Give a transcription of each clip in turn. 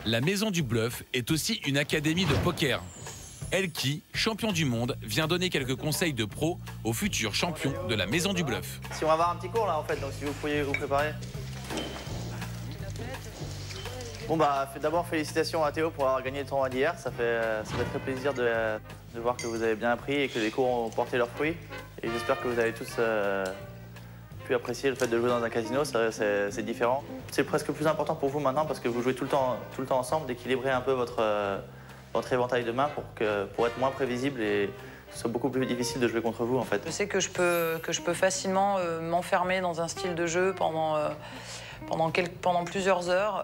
La Maison du Bluff est aussi une académie de poker. Elki, champion du monde, vient donner quelques conseils de pro aux futurs champions de la Maison du Bluff. Si on va avoir un petit cours là en fait, donc si vous pourriez vous préparer. Bon bah d'abord félicitations à Théo pour avoir gagné le tournoi d'hier. Ça fait très plaisir de voir que vous avez bien appris et que les cours ont porté leurs fruits. Et j'espère que vous avez tous pu apprécier le fait de jouer dans un casino, c'est différent. C'est presque plus important pour vous maintenant parce que vous jouez tout le temps ensemble, d'équilibrer un peu votre éventail de mains pour être moins prévisible et que ce soit beaucoup plus difficile de jouer contre vous en fait. Je sais que je peux facilement m'enfermer dans un style de jeu pendant plusieurs heures.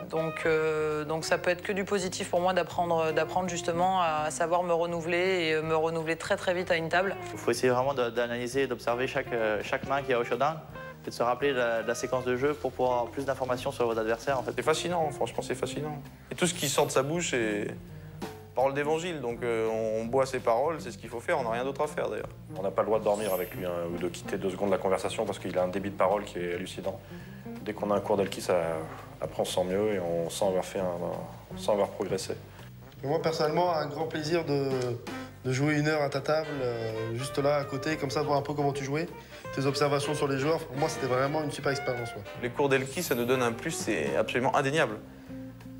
Donc ça peut être que du positif pour moi d'apprendre justement à savoir me renouveler et me renouveler très très vite à une table. Il faut essayer vraiment d'analyser et d'observer chaque main qu'il y a au showdown et de se rappeler de la séquence de jeu pour pouvoir avoir plus d'informations sur vos adversaires en fait. C'est fascinant, franchement c'est fascinant. Et tout ce qui sort de sa bouche est parole d'évangile, donc on boit ses paroles, c'est ce qu'il faut faire, on n'a rien d'autre à faire d'ailleurs. On n'a pas le droit de dormir avec lui ou de quitter 2 secondes la conversation parce qu'il a un débit de parole qui est hallucinant. Dès qu'on a un cours d'Elki, après on se sent mieux et on sent avoir progressé. Moi personnellement, un grand plaisir de jouer 1 heure à ta table, juste là à côté, comme ça, de voir un peu comment tu jouais, tes observations sur les joueurs. Pour moi, c'était vraiment une super expérience. Ouais. Les cours d'Elki, ça nous donne un plus, c'est absolument indéniable.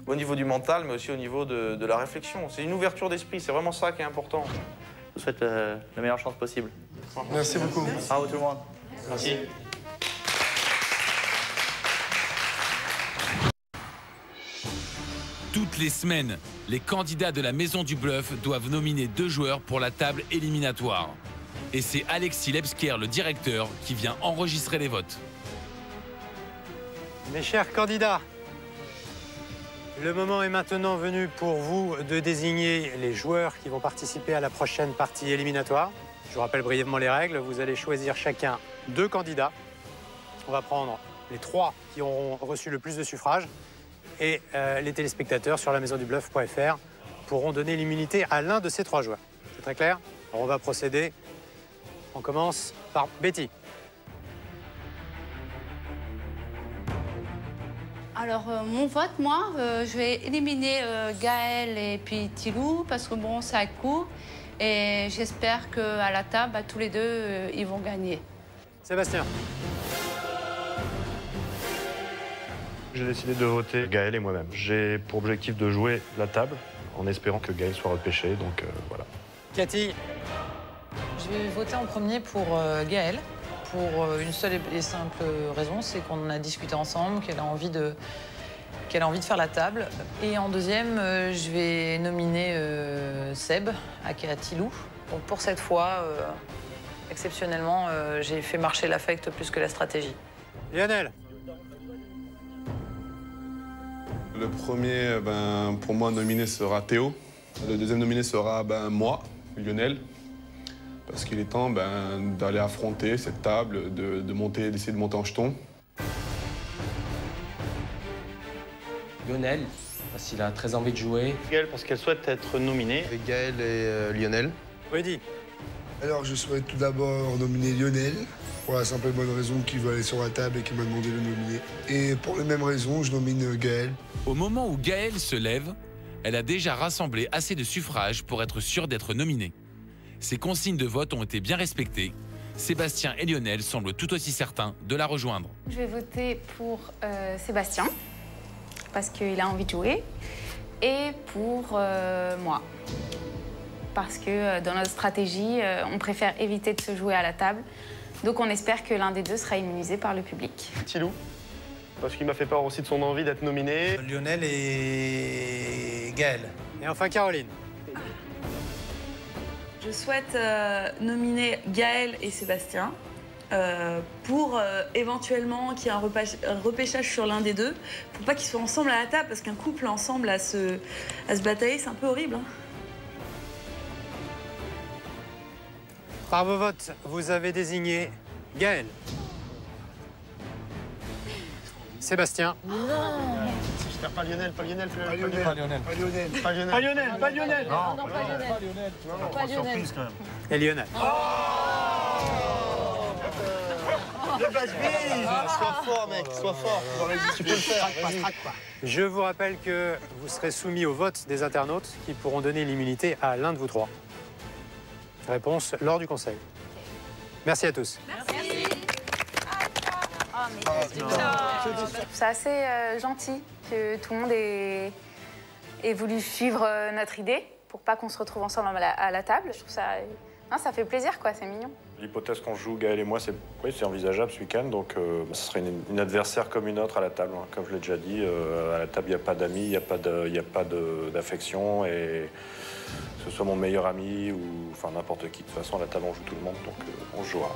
Au niveau du mental, mais aussi au niveau de la réflexion. C'est une ouverture d'esprit, c'est vraiment ça qui est important. Je vous souhaite la meilleure chance possible. Merci beaucoup. Bravo tout le monde. Merci. Toutes les semaines, les candidats de la Maison du Bluff doivent nominer 2 joueurs pour la table éliminatoire. Et c'est Alexis Lebsker, le directeur, qui vient enregistrer les votes. Mes chers candidats, le moment est maintenant venu pour vous de désigner les joueurs qui vont participer à la prochaine partie éliminatoire. Je vous rappelle brièvement les règles. Vous allez choisir chacun 2 candidats. On va prendre les 3 qui auront reçu le plus de suffrages. Et les téléspectateurs sur lamaisondubluff.fr pourront donner l'immunité à l'un de ces 3 joueurs. C'est très clair? Alors on va procéder. On commence par Betty. Alors, mon vote, moi, je vais éliminer Gaël et puis Tilou parce que bon, ça court. Et j'espère qu'à la table, bah, tous les 2, ils vont gagner. Sébastien. J'ai décidé de voter Gaël et moi-même. J'ai pour objectif de jouer la table en espérant que Gaël soit repêché, donc voilà. Cathy. Je vais voter en premier pour Gaëlle, pour une seule et simple raison, c'est qu'on en a discuté ensemble, qu'elle a envie de faire la table. Et en deuxième, je vais nominer Seb, aka Tilou. Donc pour cette fois, exceptionnellement, j'ai fait marcher l'affect plus que la stratégie. Lionel. Le premier, pour moi, nominé sera Théo. Le deuxième nominé sera moi, Lionel. Parce qu'il est temps d'aller affronter cette table, d'essayer de monter en jeton. Lionel, parce qu'il a très envie de jouer. Gaël, parce qu'elle souhaite être nominée. Avec Gaël et Lionel. Rudy. Alors, je souhaite tout d'abord nominer Lionel, pour la simple et bonne raison qu'il veut aller sur la table et qu'il m'a demandé de le nominer. Et pour les mêmes raisons, je nomine Gaël. Au moment où Gaëlle se lève, elle a déjà rassemblé assez de suffrages pour être sûre d'être nominée. Ses consignes de vote ont été bien respectées. Sébastien et Lionel semblent tout aussi certains de la rejoindre. Je vais voter pour Sébastien, parce qu'il a envie de jouer, et pour moi. Parce que dans notre stratégie, on préfère éviter de se jouer à la table. Donc on espère que l'un des 2 sera immunisé par le public. Tilou, parce qu'il m'a fait part aussi de son envie d'être nominé. Lionel et Gaël. Et enfin Caroline. Je souhaite nominer Gaël et Sébastien pour éventuellement qu'il y ait un repêchage sur l'un des 2, pour pas qu'ils soient ensemble à la table, parce qu'un couple ensemble à se batailler, c'est un peu horrible. Hein. Par vos votes, vous avez désigné Gaël, Sébastien. J'espère pas Lionel, pas Lionel, Pas Lionel. pas Lionel. Pas Lionel. Pas Lionel. Pas Lionel, pas Lionel. Non, pas Lionel. Non, pas Lionel. Surprise quand même. Et Lionel. Sois fort, mec, sois fort. Tu peux le faire. Je vous rappelle que vous serez soumis au vote des internautes qui pourront donner l'immunité à l'un de vous trois. Réponse lors du conseil. Merci à tous. C'est assez gentil que tout le monde ait voulu suivre notre idée pour pas qu'on se retrouve ensemble à la table. Je trouve ça... Non, ça fait plaisir, quoi, c'est mignon. L'hypothèse qu'on joue, Gaël et moi, c'est envisageable ce week-end. Donc, ce serait une adversaire comme une autre à la table. Hein. Comme je l'ai déjà dit, à la table, il n'y a pas d'amis, il n'y a pas d'affection. Et que ce soit mon meilleur ami ou enfin n'importe qui, de toute façon, à la table, on joue tout le monde. Donc, on jouera.